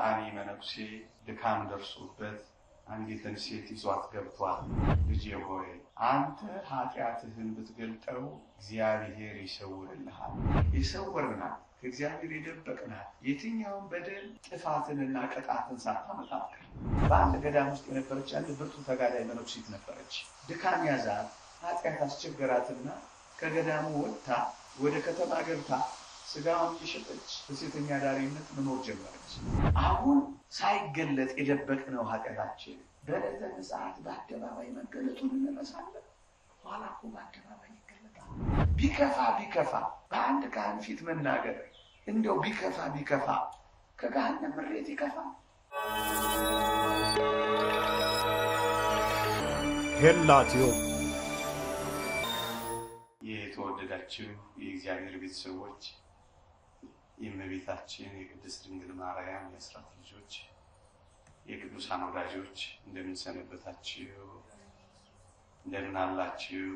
ወጣኒ መነኩሴ ድካም ደርሶበት አንዲትን ሴት ይዟት ገብቷል። ልጄ ሆይ አንተ ኃጢአትህን ብትገልጠው እግዚአብሔር ይሰውርልሃል። ይሰውርናል፣ ከእግዚአብሔር ይደበቅናል። የትኛውን በደል ጥፋትንና ቅጣትን ሳታመጣ በአንድ ገዳም ውስጥ የነበረች አንድ ብርቱ ተጋዳይ መነኩሴት ነበረች። ድካም ያዛት፣ ኃጢአት አስቸገራትና ከገዳሙ ወጥታ ወደ ከተማ ገብታ ስጋውን እየሸጠች በሴተኛ ዳሪነት መኖር ጀመረች። አሁን ሳይገለጥ የደበቅነው ኃጢአታችን በዕለተ ምጽአት በአደባባይ መገለጡን እንረሳለን። ኋላ እኮ በአደባባይ ይገለጣል። ቢከፋ በአንድ ካህን ፊት መናገር እንደው ቢከፋ ከገሃነም ምሬት ይከፋ። ሄላትዮ የተወደዳችሁ የእግዚአብሔር ቤተሰቦች፣ የእመቤታችን የቅድስት ድንግል ማርያም የአስራት ልጆች፣ የቅዱሳን ወዳጆች እንደምን ሰነበታችሁ? እንደምን አላችሁ?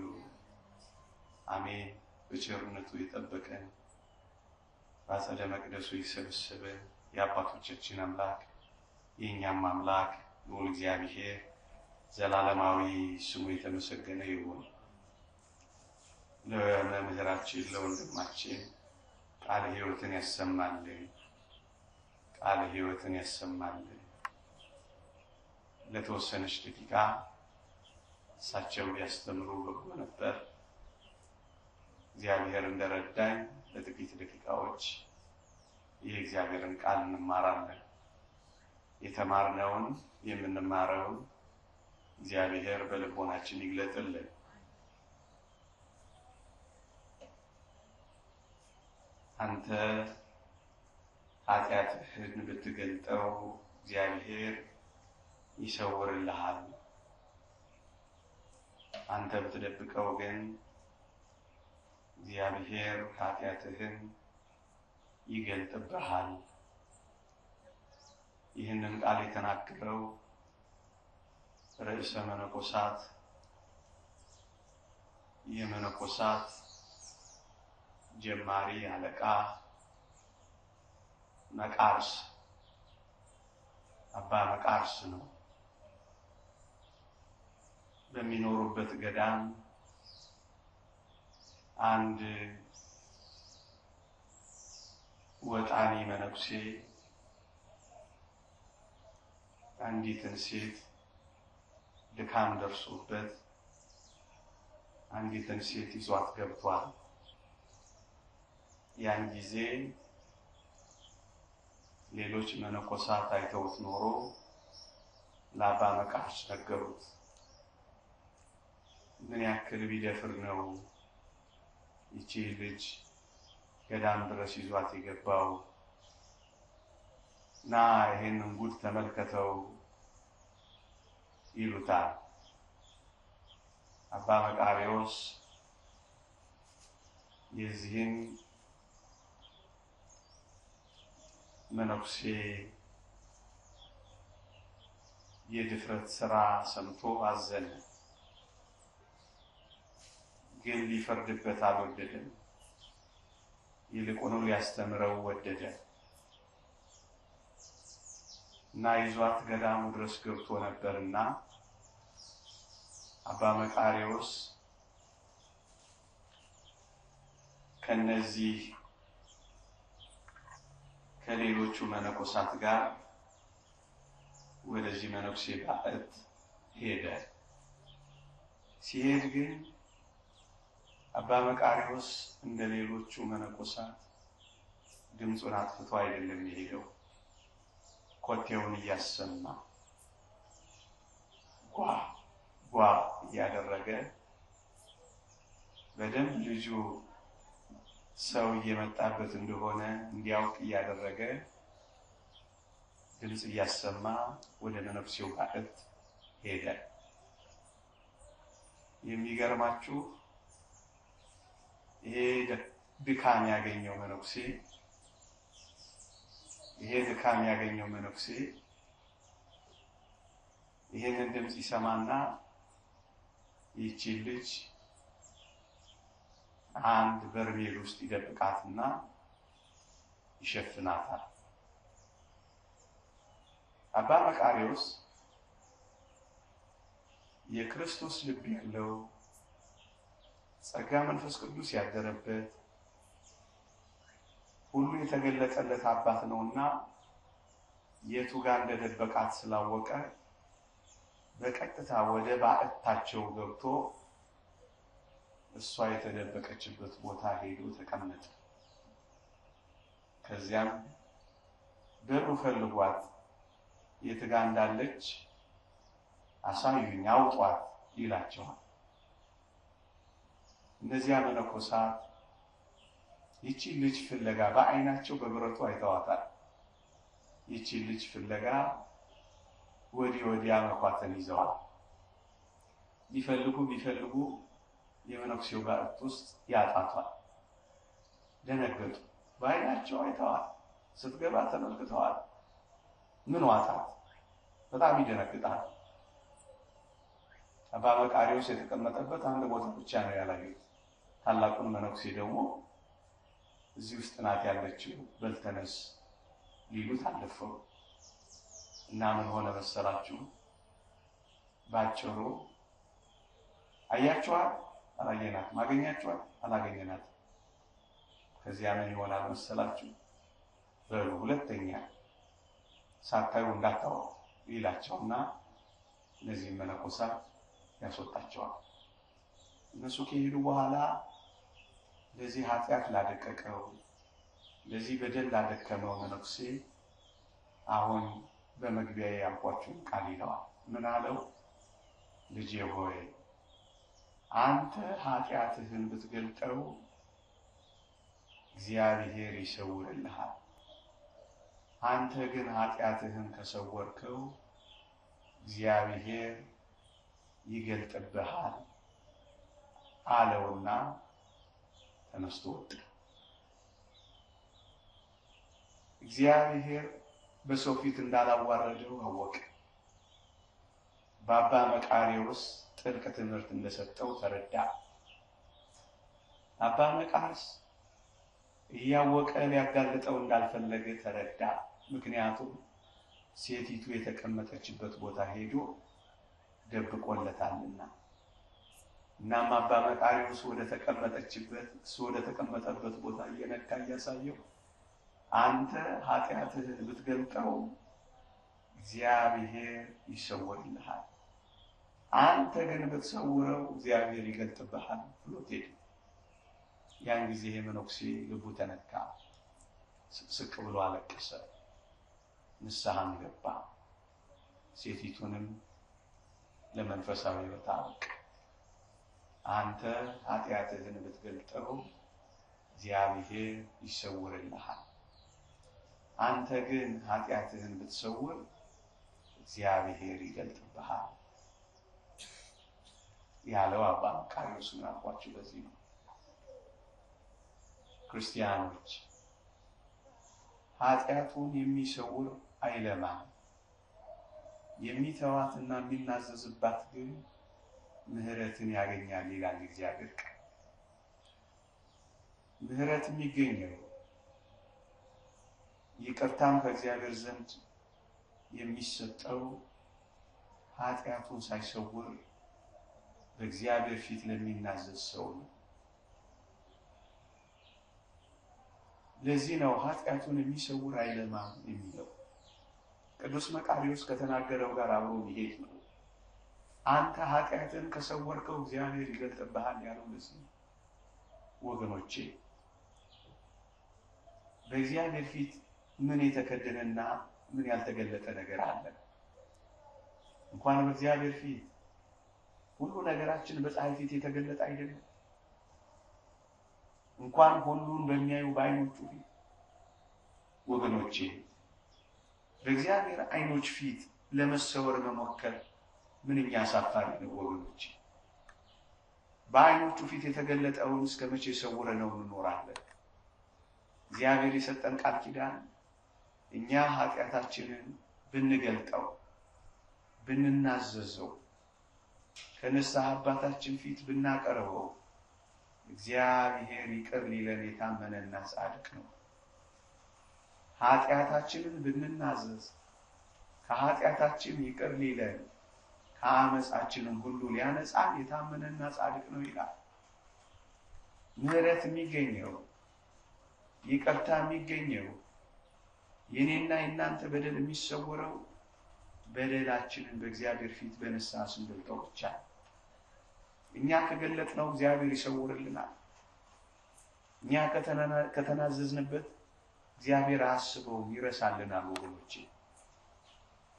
አሜን። በቸርነቱ የጠበቀን በአጸደ መቅደሱ የሰበሰበን የአባቶቻችን አምላክ የእኛም አምላክ ልዑል እግዚአብሔር ዘላለማዊ ስሙ የተመሰገነ ይሁን። ለመምህራችን ለወንድማችን ቃለ ሕይወትን ያሰማልን፣ ቃለ ሕይወትን ያሰማልን። ለተወሰነች ደቂቃ እሳቸው ቢያስተምሩ በጎ ነበር። እግዚአብሔር እንደረዳኝ ለጥቂት ደቂቃዎች የእግዚአብሔርን ቃል እንማራለን። የተማርነውን የምንማረውን እግዚአብሔር በልቦናችን ይግለጥልን። አንተ ኃጢአትህን ብትገልጠው እግዚአብሔር ይሰውርልሃል፣ አንተ ብትደብቀው ግን እግዚአብሔር ኃጢአትህን ይገልጥብሃል። ይህንን ቃል የተናገረው ርዕሰ መነኮሳት የመነኮሳት ጀማሪ አለቃ መቃርስ አባ መቃርስ ነው። በሚኖሩበት ገዳም አንድ ወጣኒ መነኩሴ አንዲትን ሴት ድካም ደርሶበት አንዲትን ሴት ይዟት ገብቷል። ያን ጊዜ ሌሎች መነኮሳት አይተውት ኖሮ ለአባ መቃርስ ነገሩት። ምን ያክል ቢደፍር ነው ይቺ ልጅ ገዳም ድረስ ይዟት የገባው? ና ይሄንን ጉድ ተመልከተው ይሉታል። አባ መቃርዮስ የዚህን መነኩሴ የድፍረት ስራ ሰምቶ አዘነ። ግን ሊፈርድበት አልወደደም። ይልቁኑ ሊያስተምረው ወደደ እና ይዟት ገዳሙ ድረስ ገብቶ ነበርና አባ መቃርዮስ ከነዚህ ከሌሎቹ መነኮሳት ጋር ወደዚህ መነኩሴ ባዕት ሄደ። ሲሄድ ግን አባ መቃርዮስ እንደ ሌሎቹ መነኮሳት ድምፁን አጥፍቶ አይደለም የሄደው። ኮቴውን እያሰማ ጓ እያደረገ በደንብ ልጁ ሰው እየመጣበት እንደሆነ እንዲያውቅ እያደረገ ድምፅ እያሰማ ወደ መነኩሴው ባዕት ሄደ። የሚገርማችሁ ይሄ ድካም ያገኘው መነኩሴ ይሄንን ድምፅ ይሰማና ይቺ ልጅ አንድ በርሜል ውስጥ ይደብቃትና ይሸፍናታል። አባ መቃርዮስ የክርስቶስ ልብ ያለው ጸጋ መንፈስ ቅዱስ ያደረበት ሁሉ የተገለጠለት አባት ነውና የቱ ጋር እንደደበቃት ስላወቀ በቀጥታ ወደ ባዕታቸው ገብቶ እሷ የተደበቀችበት ቦታ ሄዶ ተቀመጠ። ከዚያም በሩ ፈልጓት የት ጋር እንዳለች አሳዩኝ አውጧት ይላቸዋል። እነዚያ መነኮሳት ይቺ ልጅ ፍለጋ በአይናቸው በብረቱ አይተዋታል። ይቺ ልጅ ፍለጋ ወዲያ መኳተን ይዘዋል። ቢፈልጉ የመነኩሴው ባዕት ውስጥ ያጣቷል። ደነገጡ። በአይናቸው አይተዋል። ስትገባ ተመልክተዋል። ምን ዋጣት? በጣም ይደነግጣል። አባ መቃርዮስ የተቀመጠበት አንድ ቦታ ብቻ ነው ያላዩት። ታላቁን መነኩሴ ደግሞ እዚህ ውስጥ ናት ያለችው በልተነስ ሊሉት አልደፈሩ እና ምን ሆነ መሰላችሁ? ባጭሩ አያችኋት? አላየናት። ማገኛችኋት? አላገኘናት። ከዚያ ምን ይሆናል መሰላችሁ? በሉ ሁለተኛ ሳታዩ እንዳታው ይላቸውና እነዚህ መነኮሳት ያስወጣቸዋል። እነሱ ከሄዱ በኋላ ለዚህ ኃጢአት ላደቀቀው ለዚህ በደል ላደከመው መነኩሴ አሁን በመግቢያ ያልኳችሁን ቃል ይለዋል። ምን አለው? ልጄ ሆይ አንተ ኃጢአትህን ብትገልጠው እግዚአብሔር ይሰውርልሃል። አንተ ግን ኃጢአትህን ከሰወርከው እግዚአብሔር ይገልጥብሃል አለውና ተነስቶ ወጣ። እግዚአብሔር በሰው ፊት እንዳላዋረደው አወቀ። በአባ መቃርዮስ ጥልቅ ትምህርት እንደሰጠው ተረዳ። አባ መቃርዮስ እያወቀ ሊያጋልጠው እንዳልፈለገ ተረዳ። ምክንያቱም ሴቲቱ የተቀመጠችበት ቦታ ሄዶ ደብቆለታልና። እናም አባ መቃርዮስ ወደ ተቀመጠበት ቦታ እየነካ እያሳየው አንተ ኃጢአትህን ብትገልጠው እግዚአብሔር ይሰውርልሃል፣ አንተ ግን ብትሰውረው እግዚአብሔር ይገልጥብሃል ብሎት ሄደ። ያን ጊዜ መነኩሴ ልቡ ተነካ፣ ስቅ ብሎ አለቀሰ፣ ንስሐም ገባ። ሴቲቱንም ለመንፈሳዊ ሕይወት አበቃ። አንተ ኃጢአትህን ብትገልጠው እግዚአብሔር ይሰውርልሃል፣ አንተ ግን ኃጢአትህን ብትሰውር እግዚአብሔር ይገልጥብሃል ያለው አባ መቃርዮስ ነው። ያልኳችሁ በዚህ ነው። ክርስቲያኖች ኃጢአቱን የሚሰውር አይለማም፣ የሚተዋትና የሚናዘዝባት ግን ምህረትን ያገኛል ይላል እግዚአብሔር ቃል። ምህረት የሚገኘው ይቅርታም ከእግዚአብሔር ዘንድ የሚሰጠው ኃጢአቱን ሳይሰውር በእግዚአብሔር ፊት ለሚናዘዝ ሰው ነው። ለዚህ ነው ኃጢአቱን የሚሰውር አይለማም የሚለው። ቅዱስ መቃርዮስ ከተናገረው ጋር አብሮ ይሄድ ነው። አንተ ኃጢአትን ከሰወርከው እግዚአብሔር ይገልጥብሃል ያለው ለዚህ ነው። ወገኖቼ በእግዚአብሔር ፊት ምን የተከደነና ምን ያልተገለጠ ነገር አለ? እንኳን በእግዚአብሔር ፊት ሁሉ ነገራችን በፀሐይ ፊት የተገለጠ አይደለም። እንኳን ሁሉን በሚያዩ በዓይኖቹ ፊት ወገኖቼ በእግዚአብሔር ዓይኖች ፊት ለመሰወር መሞከር ምንኛ አሳፋሪ ነው ወገኖቼ። በዓይኖቹ ፊት የተገለጠውን እስከ መቼ ሰውረነው እንኖራለን? እግዚአብሔር የሰጠን ቃል ኪዳን እኛ ኃጢአታችንን ብንገልጠው ብንናዘዘው ከንስሐ አባታችን ፊት ብናቀርበው እግዚአብሔር ይቅር ሊለን የታመነና ጻድቅ ነው። ኃጢአታችንን ብንናዘዝ ከኃጢአታችን ይቅር ሊለን ከአመፃችንም ሁሉ ሊያነጻን የታመነና ጻድቅ ነው ይላል። ምህረት የሚገኘው ይቅርታ የሚገኘው የኔና የናንተ በደል የሚሰወረው በደላችንን በእግዚአብሔር ፊት በንስሐ ስንገልጠው ብቻ። እኛ ከገለጥነው እግዚአብሔር ይሰውርልናል። እኛ ከተናዘዝንበት እግዚአብሔር አስበው ይረሳልናል ወገኖቼ።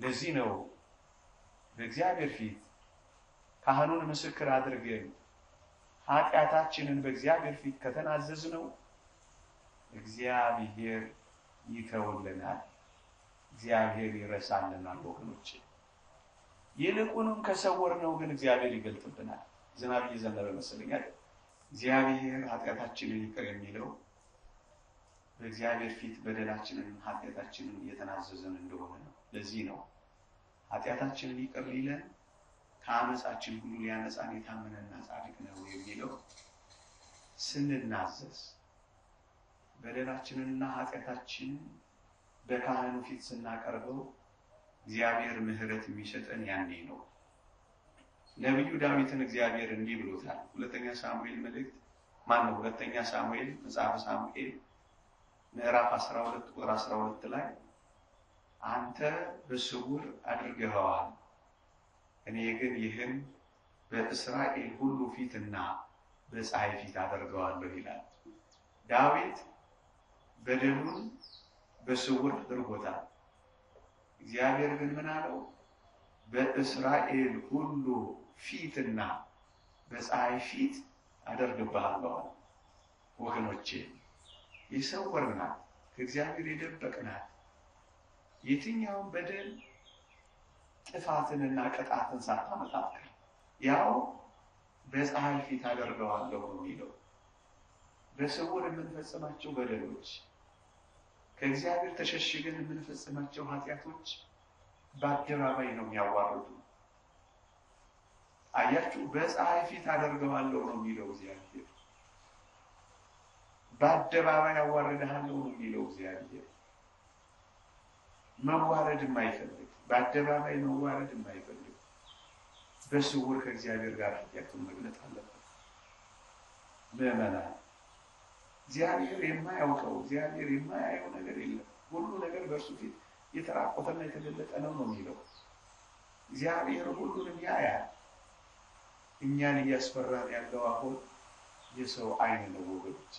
ለዚህ ነው በእግዚአብሔር ፊት ካህኑን ምስክር አድርገን ኃጢአታችንን በእግዚአብሔር ፊት ከተናዘዝነው እግዚአብሔር ይተውልናል፣ እግዚአብሔር ይረሳልናል ወገኖቼ። ይልቁንም ከሰወርነው ግን እግዚአብሔር ይገልጥብናል። ዝናብ እየዘነበ መሰለኝ አይደል? እግዚአብሔር ኃጢአታችንን ይቅር የሚለው በእግዚአብሔር ፊት በደላችንን ኃጢአታችንን እየተናዘዝን እንደሆነ ነው። ለዚህ ነው ኃጢአታችንን ይቅር ሊለን ከአመፃችን ሁሉ ሊያነጻን የታመነና ጻድቅ ነው የሚለው። ስንናዘዝ በደላችንንና ኃጢአታችንን በካህኑ ፊት ስናቀርበው እግዚአብሔር ምህረት የሚሰጠን ያኔ ነው። ነብዩ ዳዊትን እግዚአብሔር እንዲህ ብሎታል። ሁለተኛ ሳሙኤል መጽሐፈ ሳሙኤል ምዕራፍ 12 ቁጥር 12 ላይ አንተ በስውር አድርገኸዋል፣ እኔ ግን ይህን በእስራኤል ሁሉ ፊትና በፀሐይ ፊት አደርገዋለሁ ይላል። ዳዊት በደሉን በስውር አድርጎታል። እግዚአብሔር ግን ምን አለው? በእስራኤል ሁሉ ፊትና በፀሐይ ፊት አደርግብሃለሁ። ወገኖቼ የሰወርናት ከእግዚአብሔር የደበቅናት የትኛውን በደል ጥፋትንና ቅጣትን ሳታመጣት ያው በፀሐይ ፊት አደርገዋለሁ ነው የሚለው። በስውር የምንፈጽማቸው በደሎች፣ ከእግዚአብሔር ተሸሽገን የምንፈጽማቸው ኃጢአቶች በአደባባይ ነው የሚያዋርዱ። አያችሁ፣ በፀሐይ ፊት አደርገዋለሁ ነው የሚለው እግዚአብሔር። በአደባባይ አዋርድሃለሁ ነው የሚለው እግዚአብሔር። መዋረድ የማይፈልግ በአደባባይ መዋረድ የማይፈልግ በስውር ከእግዚአብሔር ጋር ኃጢአቱን መግለጥ አለበት። ምዕመናን፣ እግዚአብሔር የማያውቀው እግዚአብሔር የማያየው ነገር የለም። ሁሉ ነገር በእርሱ ፊት የተራቆተና የተገለጠ ነው የሚለው። እግዚአብሔር ሁሉንም ያያል። እኛን እያስፈራን ያለው አሁን የሰው አይን ነው ወገኖቼ።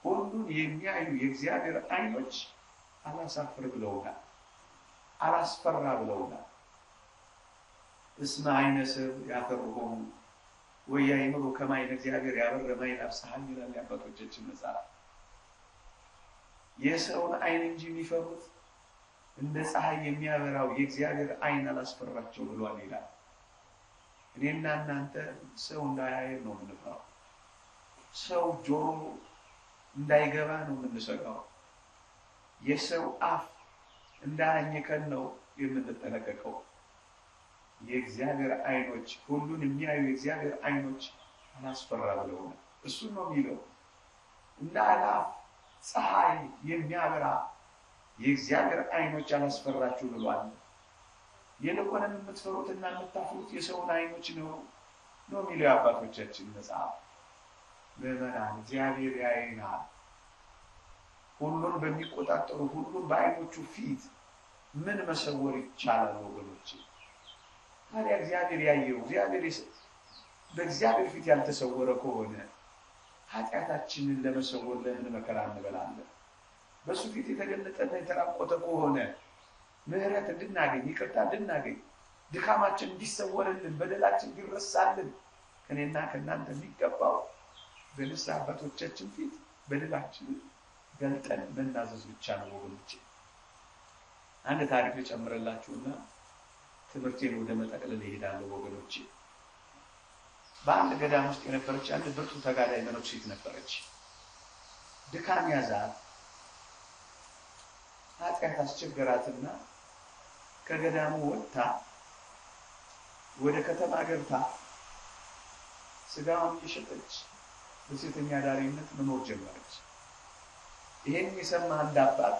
ሁሉን የሚያዩ የእግዚአብሔር አይኖች አላሳፍር ብለውናል፣ አላስፈራ ብለውናል። እስመ አይነ ሰብ ያፈርሆሙ ወያእምሩ ከመ አይነ እግዚአብሔር ያበረ ማይን አብጽሐኒ ይላል የአባቶቻችን መጽሐፍ። የሰውን አይን እንጂ የሚፈሩት እንደ ፀሐይ የሚያበራው የእግዚአብሔር አይን አላስፈራቸው ብሏል ይላል። እኔና እናንተ ሰው እንዳያየን ነው የምንፈራው። ሰው ጆሮ እንዳይገባ ነው የምንሰጋው። የሰው አፍ እንዳያኝከን ነው የምንጠነቀቀው። የእግዚአብሔር አይኖች፣ ሁሉን የሚያዩ የእግዚአብሔር አይኖች አላስፈራ ብለውናል። እሱን ነው የሚለው። እንደ አላፍ ፀሐይ የሚያበራ የእግዚአብሔር አይኖች አላስፈራችሁ ብሏል። ይልቁንም የምትፈሩትና የምታፍሩት የሰውን አይኖች ነው የሚለው የአባቶቻችን መጽሐፍ። ምዕመናን፣ እግዚአብሔር ያየናል። ሁሉን በሚቆጣጠሩ ሁሉን በአይኖቹ ፊት ምን መሰወር ይቻላል ወገኖች? ታዲያ እግዚአብሔር ያየው በእግዚአብሔር ፊት ያልተሰወረ ከሆነ ኃጢአታችንን ለመሰወር ለምን መከራ እንበላለን? በሱ ፊት የተገለጠና የተራቆተ ከሆነ ምህረት እንድናገኝ፣ ይቅርታ እንድናገኝ፣ ድካማችን እንዲሰወርልን፣ በደላችን እንዲረሳልን ከኔና ከእናንተ የሚገባው በንስሐ አባቶቻችን ፊት በደላችንን ገልጠን መናዘዝ ብቻ ነው ወገኖቼ። አንድ ታሪክ ልጨምርላችሁና ትምህርቴን ወደ መጠቅለል እሄዳለሁ ወገኖቼ። በአንድ ገዳም ውስጥ የነበረች አንድ ብርቱ ተጋዳይ መነኩሴት ነበረች። ድካም ያዛት፣ ኃጢአት አስቸገራትና ከገዳሙ ወጥታ ወደ ከተማ ገብታ ስጋዋን እየሸጠች በሴተኛ ዳሪነት መኖር ጀመረች። ይሄን የሰማ አንድ አባት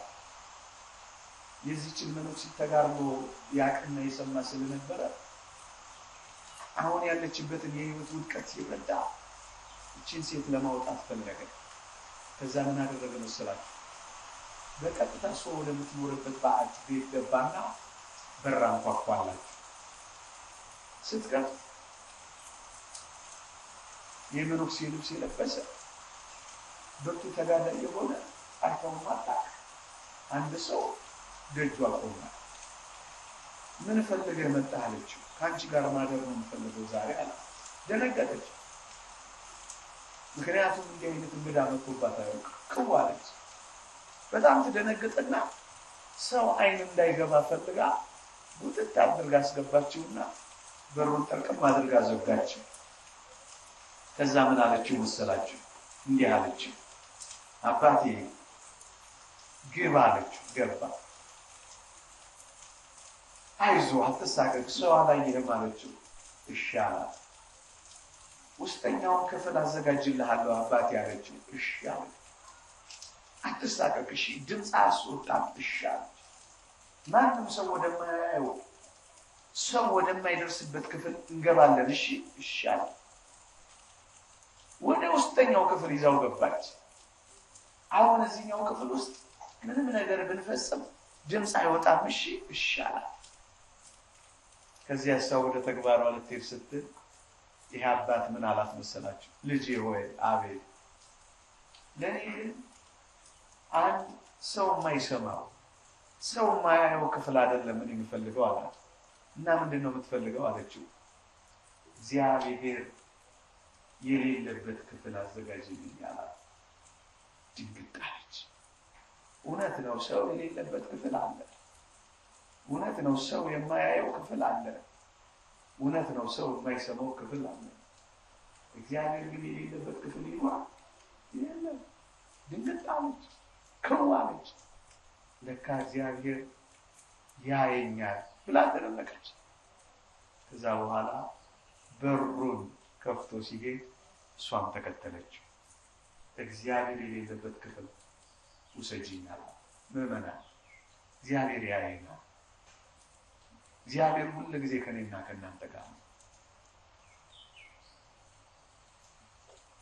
የዚህችን መነኩሴ ተጋርዶ ያቅና የሰማ ስለነበረ አሁን ያለችበትን የህይወት ውድቀት ሲረዳ እቺን ሴት ለማውጣት ፈለገ። ከዛ ምን አደረገ መሰላችሁ? በቀጥታ ሰው ወደምትኖርበት ባዕድ ቤት ገባና በር አንኳኳላት። ስትከፍት የመነኩሴ ልብስ የለበሰ ብርቱ ተጋዳይ የሆነ አይተው ማጣ አንድ ሰው ደጇ ቆመ። ምን ፈልገህ መጣህ አለችው። ካንቺ ጋር ማደር ነው የምፈልገው ዛሬ አለ። ደነገጠች። ምክንያቱም እንዲህ አይነት እንግዳ መጥቶባት አያውቅም። ቅው አለች። በጣም ተደነገጠና ሰው አይን እንዳይገባ ፈልጋ ጉጥት አድርጋ አስገባችውና በሩን ጠርቅም አድርጋ ዘጋችው። ከዛ ምን አለችው መሰላችሁ? እንዲህ አለችው፣ አባቴ ግባ አለችው። ገባ። አይዞህ አትሳቀቅ፣ ሰው አላየህም አለችው። እሺ አላት። ውስጠኛውን ክፍል አዘጋጅልሃለሁ አባቴ አለችው። እሺ አለ። አትሳቀቅ፣ እሺ፣ ድምፅ አያስወጣም፣ እሺ አለች። ማንም ሰው ወደማያየው ሰው ወደማይደርስበት ክፍል እንገባለን፣ እሺ፣ እሺ አለ። ወደ ውስጠኛው ክፍል ይዛው ገባች። አሁን እዚህኛው ክፍል ውስጥ ምንም ነገር ብንፈጽም ድምፅ አይወጣም፣ እሺ፣ እሺ አለ። ከዚያ ሰው ወደ ተግባሯ ልትሄድ ስትል ይሄ አባት ምን አላት መሰላችሁ? ልጄ ሆይ አቤት፣ ለኔ ግን አንድ ሰው የማይሰማው ሰው የማያየው ክፍል አይደለም ምን የምፈልገው አላት። እና ምንድነው የምትፈልገው አለችው። እግዚአብሔር የሌለበት ክፍል አዘጋጅልኝ አላት። ድንግጥ አለች። እውነት ነው፣ ሰው የሌለበት ክፍል አለ። እውነት ነው፣ ሰው የማያየው ክፍል አለ። እውነት ነው፣ ሰው የማይሰማው ክፍል አለ። እግዚአብሔር ግን የሌለበት ክፍል ይኖራል? የለም። ድንግጥ አለች፣ ክው አለች። ለካ እግዚአብሔር ያየኛል ብላ ተደነቀች። ከዛ በኋላ በሩን ከፍቶ ሲሄድ እሷም ተከተለችው። እግዚአብሔር የሌለበት ክፍል ውሰጂኝ አላት። ምዕመናን፣ እግዚአብሔር ያየናል። እግዚአብሔር ሁሉ ጊዜ ከኔና ከእናንተ ጋር ነው።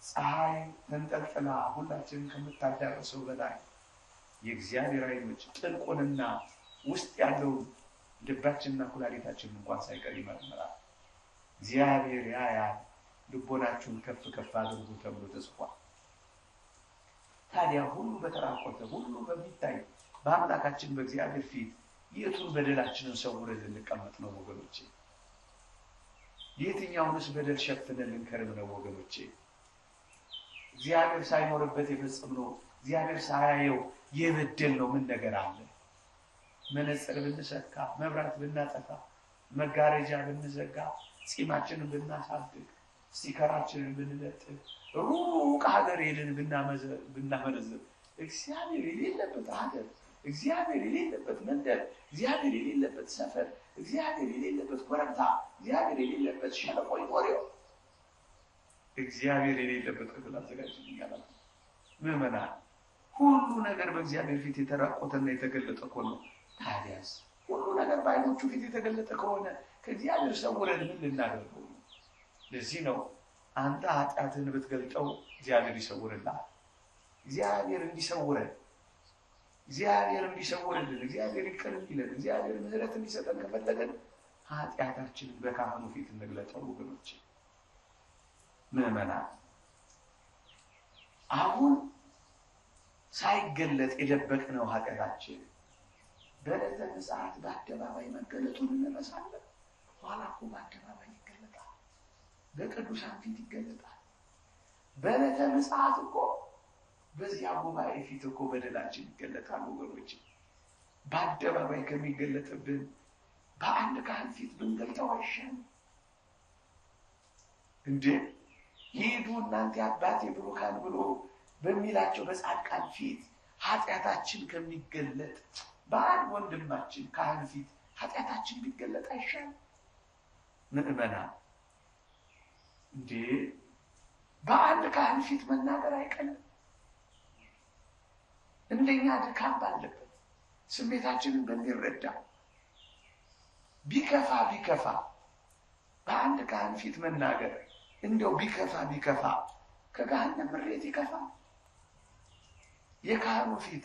ፀሐይ ተንጠልጥላ ሁላችንን ከምታዳርሰው በላይ የእግዚአብሔር ዓይኖች ጥልቁንና ውስጥ ያለውን ልባችንና ኩላሊታችንን እንኳን ሳይቀር ይመረምራል። እግዚአብሔር ያያል። ልቦናችሁን ከፍ ከፍ አድርጉ ተብሎ ተጽፏል። ታዲያ ሁሉ በተራቆተ ሁሉ በሚታይ በአምላካችን በእግዚአብሔር ፊት የቱን በደላችንን ሰውረን ልንቀመጥ ነው ወገኖቼ? የትኛውንስ በደል ሸፍነን ልንከርም ነው ወገኖቼ? እግዚአብሔር ሳይኖርበት የፈጸምነው እግዚአብሔር ሳያየው የበደልነው ምን ነገር አለ? መነጽር ብንሰካ፣ መብራት ብናጠፋ፣ መጋረጃ ብንዘጋ፣ ጺማችንን ብናሳድግ፣ ስቲከራችንን ብንለጥፍ፣ ሩቅ ሀገር ሄደን ብናመነዝር፣ እግዚአብሔር የሌለበት ሀገር፣ እግዚአብሔር የሌለበት መንደር፣ እግዚአብሔር የሌለበት ሰፈር፣ እግዚአብሔር የሌለበት ኮረብታ፣ እግዚአብሔር የሌለበት ሸለቆ ይኖር? እግዚአብሔር የሌለበት ክፍል አዘጋጅልኝ አላት። ምዕመናን፣ ሁሉ ነገር በእግዚአብሔር ፊት የተራቆተና የተገለጠ ነው። ታዲያስ ሁሉ ነገር በዓይኖቹ ፊት የተገለጠ ከሆነ ከእግዚአብሔር ሰውረን ምን ልናደርገው ነው? ለዚህ ነው አንተ ኃጢአትህን ብትገልጠው እግዚአብሔር ይሰውርልሃል። እግዚአብሔር እንዲሰውረን፣ እግዚአብሔር እንዲሰውርልን፣ እግዚአብሔር ይቅር እንዲለን፣ እግዚአብሔር ምሕረት እንዲሰጠን ከፈለገን ኃጢአታችንን በካህኑ ፊት እንግለጠው ወገኖቼ። ምዕመናን፣ አሁን ሳይገለጥ የደበቅነው ኃጢአታችን በዕለተ ምጽአት በአደባባይ መገለጡን እንረሳለን። ኋላ እኮ በአደባባይ ይገለጣል፣ በቅዱሳን ፊት ይገለጣል። በዕለተ ምጽአት እኮ በዚያ ጉባኤ ፊት እኮ በደላችን ይገለጣል ወገኖች። በአደባባይ ከሚገለጥብን በአንድ ካህን ፊት ብንገልጠው አይሻልም እንዴ? ሂዱ እናንተ አባቴ ብሩካን ብሎ በሚላቸው በጻድቃን ፊት ኃጢአታችን ከሚገለጥ በአንድ ወንድማችን ካህን ፊት ኃጢአታችን ቢገለጥ አይሻልም? ምዕመናን እንዴ በአንድ ካህን ፊት መናገር አይቀልም? እንደኛ ድካም ባለበት፣ ስሜታችንን በሚረዳ ቢከፋ በአንድ ካህን ፊት መናገር እንደው ቢከፋ ከገሃነም ምሬት ይከፋ የካህኑ ፊት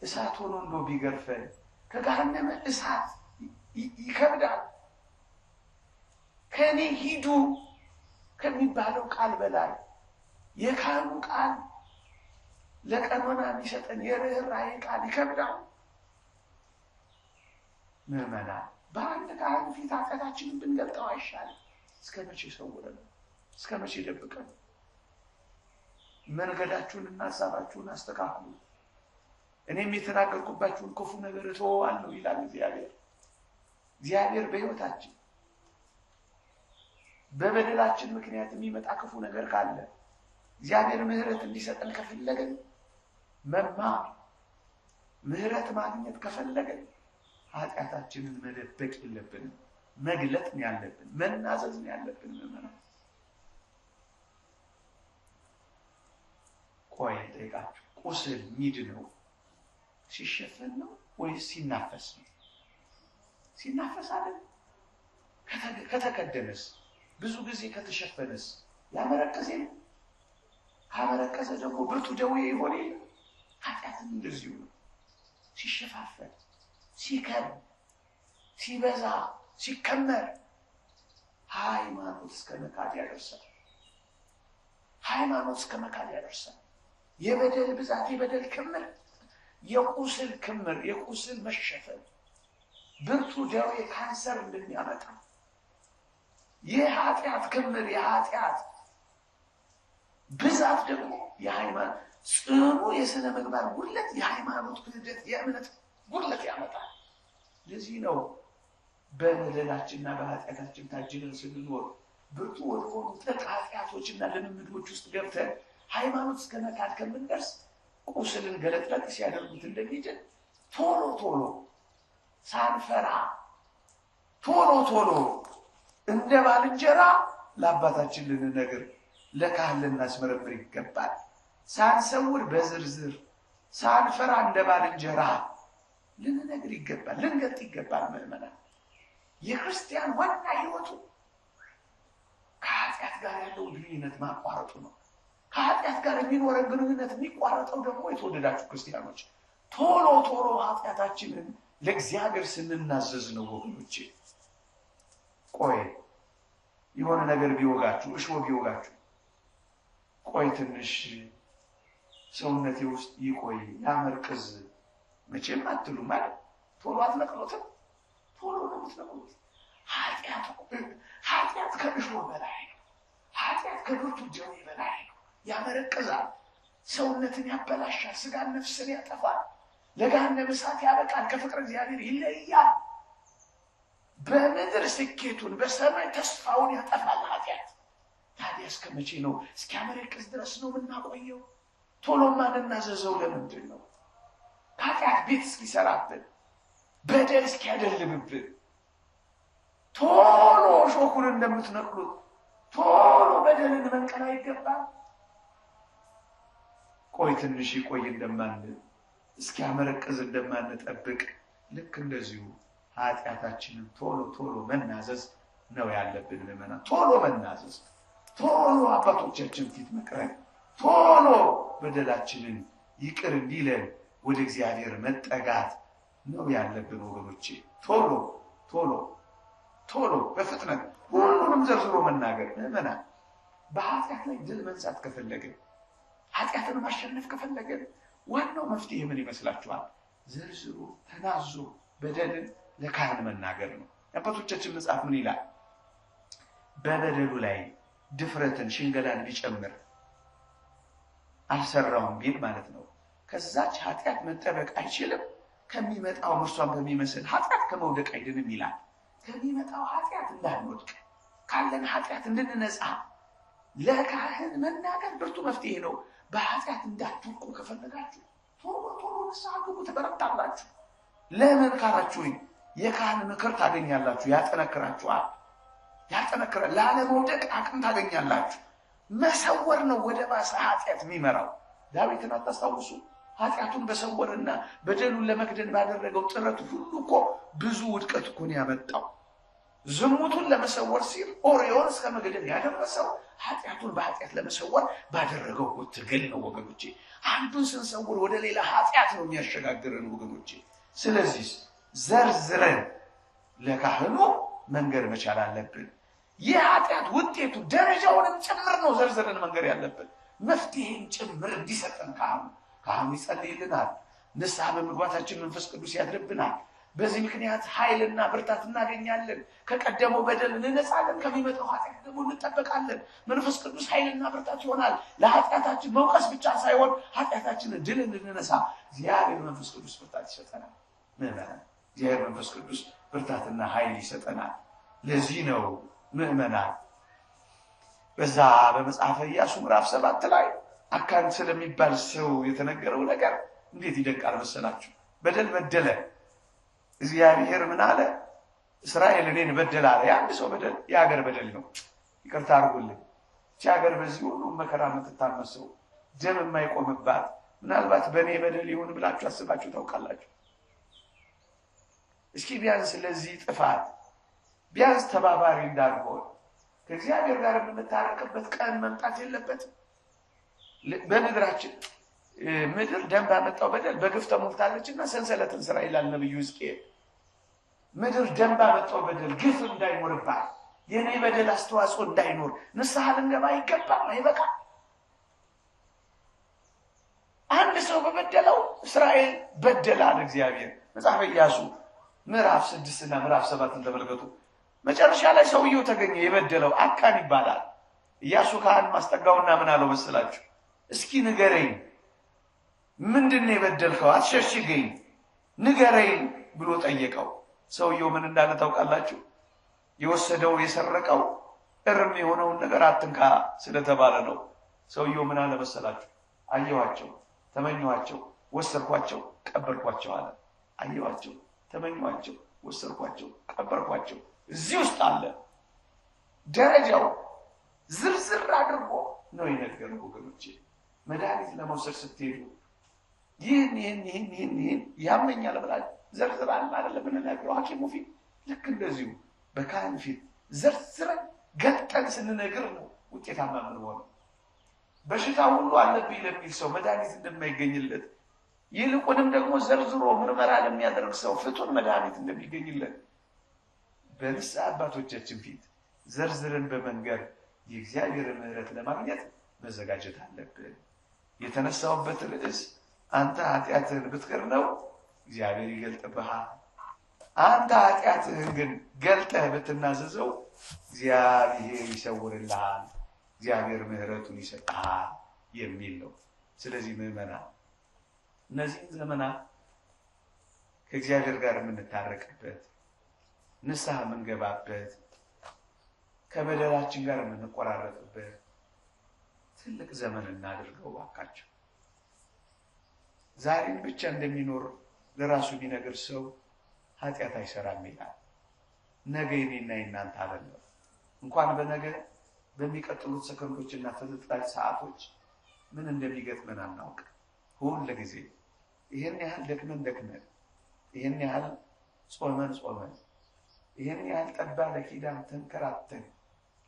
እሳት ሆኖ እንደው ቢገርፈን ከገሃነም እሳት ይከብዳል። ከኔ ሂዱ ከሚባለው ቃል በላይ የካህኑ ቃል ለቀኖና የሚሰጠን የርኅራኄ ቃል ይከብዳል። ምዕመናን በአንድ ካህን ፊት ኃጢአታችንን ብንገልጠው አይሻልም? እስከ መቼ ሰውረን? እስከ መቼ ደብቀን? መንገዳችሁንና ሐሳባችሁን አስተካክሉ። እኔም የተናገርኩባችሁን ክፉ ነገር እተወዋለሁ ይላል እግዚአብሔር። እግዚአብሔር በሕይወታችን በበደላችን ምክንያት የሚመጣ ክፉ ነገር ካለ እግዚአብሔር ምሕረት እንዲሰጠን ከፈለገን መማር ምሕረት ማግኘት ከፈለገን ኃጢአታችንን መደበቅ የለብንም፣ መግለጥ ነው ያለብን፣ መናዘዝ ነው ያለብን። ምዕመናን ቆይ ጠይቃችሁ ቁስል ሚድነው ሲሸፈን ነው ወይስ ሲናፈስ ነው? ሲናፈስ አይደል? ከተከደነስ ብዙ ጊዜ ከተሸፈነስ ያመረቀዘ ነው። ካመረቀዘ ደግሞ ብርቱ ደዌ ይሆን የለ። ኃጢአትም እንደዚሁ ነው። ሲሸፋፈን ሲከብ ሲበዛ ሲከመር ሃይማኖት እስከ መካድ ያደርሳል። ሃይማኖት እስከ መካድ ያደርሳል። የበደል ብዛት የበደል ክምር የቁስል ክምር የቁስል መሸፈን ብርቱ ደዌ ካንሰር እንደሚያመጣ የኃጢአት ክምር የኃጢአት ብዛት ደግሞ የሃይማኖት ጽኑ የሥነ ምግባር ጉድለት የሃይማኖት ክህደት የእምነት ጉድለት ያመጣል። ለዚህ ነው በበደላችንና በኃጢአታችን ታጅነን ስንኖር ብርቱ ወደሆኑ ጥልቅ ኃጢአቶችና ልምምዶች ውስጥ ገብተን ሃይማኖት እስከ መካድ ከምንደርስ ቁስልን ገለጥለጥ ሲያደርጉት እንደሚድን ቶሎ ሳንፈራ ቶሎ እንደ ባልንጀራ ለአባታችን ልንነግር ለካህን ልናስመረምር ይገባል። ሳንሰውር በዝርዝር ሳንፈራ እንደ ባልንጀራ ልንነግር ይገባል፣ ልንገልጥ ይገባል። ምዕመናን የክርስቲያን ዋና ሕይወቱ ከኃጢአት ጋር ያለው ግንኙነት ማቋረጡ ነው። ከኃጢአት ጋር የሚኖረን ግንኙነት የሚቋረጠው ደግሞ የተወደዳችሁ ክርስቲያኖች ቶሎ ኃጢአታችንን ለእግዚአብሔር ስንናዘዝ ነው። ወገኖቼ ቆይ የሆነ ነገር ቢወጋችሁ እሾህ ቢወጋችሁ ቆይ ትንሽ ሰውነቴ ውስጥ ይቆይ ያመርቅዝ መቼም አትሉም ማለት ቶሎ አትነቅሉትም። ቶሎ ነው የምትነቅሉት። ኃጢአት ከእሾህ በላይ ነው። ኃጢአት ከብርቱ ደዌ በላይ ነው። ያመረቅዛል፣ ሰውነትን ያበላሻል፣ ስጋን ነፍስን ያጠፋል፣ ለገሃነመ እሳት ያበቃል፣ ከፍቅረ እግዚአብሔር ይለያል፣ በምድር ስኬቱን በሰማይ ተስፋውን ያጠፋል ኃጢአት። ታዲያ እስከ መቼ ነው? እስኪያመረቅዝ ድረስ ነው የምናቆየው? ቶሎ ማንናዘዘው ለምንድን ነው? ኃጢአት ቤት እስኪሰራብን በደል እስኪያደልብብን ቶሎ ሾኩን እንደምትነቅሉት ቶሎ በደልን መንቀል አይገባም። ቆይ ትንሽ ይቆይ እንደማንል እስኪያመረቅዝ እንደማንጠብቅ ልክ እንደዚሁ ኃጢአታችንን ቶሎ መናዘዝ ነው ያለብን። ምዕመናን ቶሎ መናዘዝ፣ ቶሎ አባቶቻችን ፊት መቅረብ፣ ቶሎ በደላችንን ይቅር እንዲለን ወደ እግዚአብሔር መጠጋት ነው ያለብን ወገኖቼ። ቶሎ በፍጥነት ሁሉንም ዘርዝሮ መናገር። ምዕመናን በኃጢአት ላይ ድል መንሳት ከፈለግን ኃጢአትን ማሸነፍ ከፈለግን ዋናው መፍትሄ ምን ይመስላችኋል? ዘርዝሮ ተናዞ በደልን ለካህን መናገር ነው። የአባቶቻችን መጽሐፍ ምን ይላል? በበደሉ ላይ ድፍረትን ሽንገላን ቢጨምር አልሰራውም ቢል ማለት ነው ከዛች ኃጢአት መጠበቅ አይችልም። ከሚመጣው እርሷን በሚመስል ኃጢአት ከመውደቅ አይድንም ይላል። ከሚመጣው ኃጢአት እንዳንወድቅ ካለን ኃጢአት እንድንነጻ ለካህን መናገር ብርቱ መፍትሄ ነው። በኃጢአት እንዳትወድቁ ከፈለጋችሁ ቶሎ ንስሐ ግቡ፣ ትበረታላችሁ። ለምን ካላችሁኝ የካህን ምክር ታገኛላችሁ፣ ያጠነክራችኋል። ላለመውደቅ አቅም ታገኛላችሁ። መሰወር ነው ወደ ባሰ ኃጢአት የሚመራው። ዳዊትን አታስታውሱ? ኃጢአቱን በሰወረና በደሉን ለመክደን ባደረገው ጥረቱ ሁሉ እኮ ብዙ ውድቀት እኮ ነው ያመጣው። ዝሙቱን ለመሰወር ሲል ኦሪዮን እስከ መግደል ያደረሰው ኃጢአቱን በኃጢአት ለመሰወር ባደረገው ትግል ነው ወገኖቼ። አንዱን ስንሰውር ወደ ሌላ ኃጢአት ነው የሚያሸጋግረን ወገኖቼ። ስለዚህ ዘርዝረን ለካህኑ መንገር መቻል አለብን። ይህ ኃጢአት ውጤቱ ደረጃውንም ጭምር ነው ዘርዝረን መንገር ያለብን። መፍትሄን ጭምር እንዲሰጠን ካህኑ ይጸልይልናል። ንስሐ በመግባታችን መንፈስ ቅዱስ ያድርብናል። በዚህ ምክንያት ኃይልና ብርታት እናገኛለን። ከቀደመው በደል እንነጻለን፣ ከሚመጣው ኃጢአት ደግሞ እንጠበቃለን። መንፈስ ቅዱስ ኃይልና ብርታት ይሆናል። ለኃጢአታችን መውቀስ ብቻ ሳይሆን ኃጢአታችንን ድል እንድንነሳ እግዚአብሔር መንፈስ ቅዱስ ብርታት ይሰጠናል። ምዕመናን፣ እግዚአብሔር መንፈስ ቅዱስ ብርታትና ኃይል ይሰጠናል። ለዚህ ነው ምዕመናን በዛ በመጽሐፈ ኢያሱ ምዕራፍ 7 ላይ አካን ስለሚባል ሰው የተነገረው ነገር እንዴት ይደንቃል መሰላችሁ። በደል በደለ። እግዚአብሔር ምን አለ? እስራኤል እኔን በደል አለ። የአንድ ሰው በደል የሀገር በደል ነው። ይቅርታ አድርጉልኝ። እቺ ሀገር በዚህ ሁሉ መከራ የምትታመሰው ደም የማይቆምባት ምናልባት በእኔ በደል ይሁን ብላችሁ አስባችሁ ታውቃላችሁ? እስኪ ቢያንስ ለዚህ ጥፋት ቢያንስ ተባባሪ እንዳልሆን ከእግዚአብሔር ጋር የምንታረቅበት ቀን መምጣት የለበትም? በምድራችን ምድር ደም ባመጣው በደል በግፍ ተሞልታለችና ሰንሰለትን ስራ ይላል ነብዩ ሕዝቅኤል። ምድር ደም ባመጣው በደል ግፍ እንዳይኖርባት የኔ በደል አስተዋጽኦ እንዳይኖር ንስሐ ልንገባ ይገባል። አይበቃም? አንድ ሰው በበደለው እስራኤል በደላል እግዚአብሔር። መጽሐፈ ኢያሱ ምዕራፍ 6 እና ምዕራፍ 7 ተመልከቱ። መጨረሻ ላይ ሰውየው ተገኘ። የበደለው አካን ይባላል። ኢያሱ ካህን ማስጠጋውና ምን አለው መሰላችሁ? እስኪ ንገረኝ፣ ምንድነው የበደልከው? አትሸሽገኝ፣ ንገረኝ ብሎ ጠየቀው። ሰውየው ምን እንዳለ ታውቃላችሁ? የወሰደው የሰረቀው እርም የሆነውን ነገር አትንካ ስለተባለ ነው። ሰውየው ምን አለ መሰላችሁ? አየኋቸው፣ ተመኘኋቸው፣ ወሰድኳቸው፣ ቀበርኳቸው አለ። አየኋቸው፣ ተመኘኋቸው፣ ወሰድኳቸው፣ ቀበርኳቸው። እዚህ ውስጥ አለ ደረጃው ዝርዝር አድርጎ ነው የነገረው ወገኖቼ። መድኃኒት ለመውሰድ ስትሄዱ ይህን ያመኛል ብላችሁ ዘርዝራል አይደለም የምንነግረው ሐኪሙ ፊት። ልክ እንደዚሁ በካህን ፊት ዘርዝረን ገልጠን ስንነግር ነው ውጤታማ የምንሆነው። በሽታ ሁሉ አለብኝ ለሚል ሰው መድኃኒት እንደማይገኝለት፣ ይልቁንም ደግሞ ዘርዝሮ ምርመራ ለሚያደርግ ሰው ፍቱን መድኃኒት እንደሚገኝለት በንስሐ አባቶቻችን ፊት ዘርዝረን በመንገር የእግዚአብሔርን ምሕረት ለማግኘት መዘጋጀት አለብን። የተነሳውበት ርዕስ አንተ ኃጢአትህን ብትክር ነው፣ እግዚአብሔር ይገልጥብሃል። አንተ ኃጢአትህን ግን ገልጠህ ብትናዘዘው እግዚአብሔር ይሰውርልሃል፣ እግዚአብሔር ምሕረቱን ይሰጥሃል የሚል ነው። ስለዚህ ምዕመናን እነዚህን ዘመናት ከእግዚአብሔር ጋር የምንታረቅበት፣ ንስሐ የምንገባበት፣ ከበደላችን ጋር የምንቆራረጥበት ትልቅ ዘመን እናድርገው ባካቸው። ዛሬን ብቻ እንደሚኖር ለራሱ የሚነግር ሰው ኃጢአት አይሰራም ይላል። ነገ የኔና የናንተ አይደለም። እንኳን በነገ በሚቀጥሉት ሰከንዶችና ተዘጥጣጭ ሰዓቶች ምን እንደሚገጥመን አናውቅ። ሁሉ ጊዜ ይሄን ያህል ደክመን ይሄን ያህል ጾመን ይሄን ያህል ጠባ ለኪዳን ተንከራተን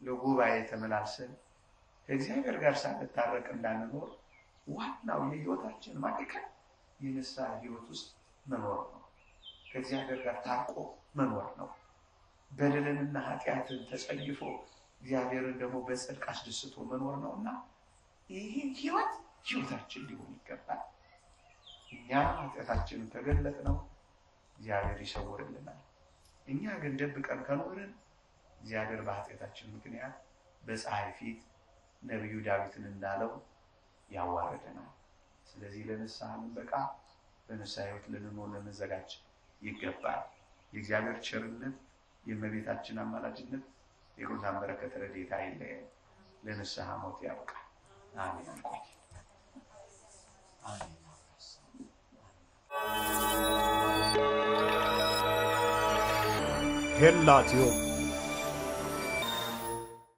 ለጉባኤ ተመላልሰን ከእግዚአብሔር ጋር ሳንታረቅ እንዳንኖር ዋናው የህይወታችን ማዕከል የንስሐ ህይወት ውስጥ መኖር ነው። ከእግዚአብሔር ጋር ታርቆ መኖር ነው። በደልንና ኃጢአትን ተጸይፎ እግዚአብሔርን ደግሞ በጽድቅ አስደስቶ መኖር ነውና ይሄ ህይወታችን ሊሆን ይገባል። እኛ ኃጢአታችንን ተገለጥ ነው እግዚአብሔር ይሰውርልናል። እኛ ግን ደብቀን ከኖርን እግዚአብሔር በኃጢአታችን ምክንያት በፀሐይ ፊት ነብዩ ዳዊትን እንዳለው ያዋረደናል። ስለዚህ ለንስሐ እንበቃ፣ በንስሐ ህይወት ልንኖር ልንዘጋጅ ይገባል። የእግዚአብሔር ቸርነት፣ የእመቤታችን አማላጅነት፣ የቅዱሳን በረከት ረድኤት አይለየን። ለንስሐ ሞት ያብቃል። አሜን። አሜን። ሄላትዮ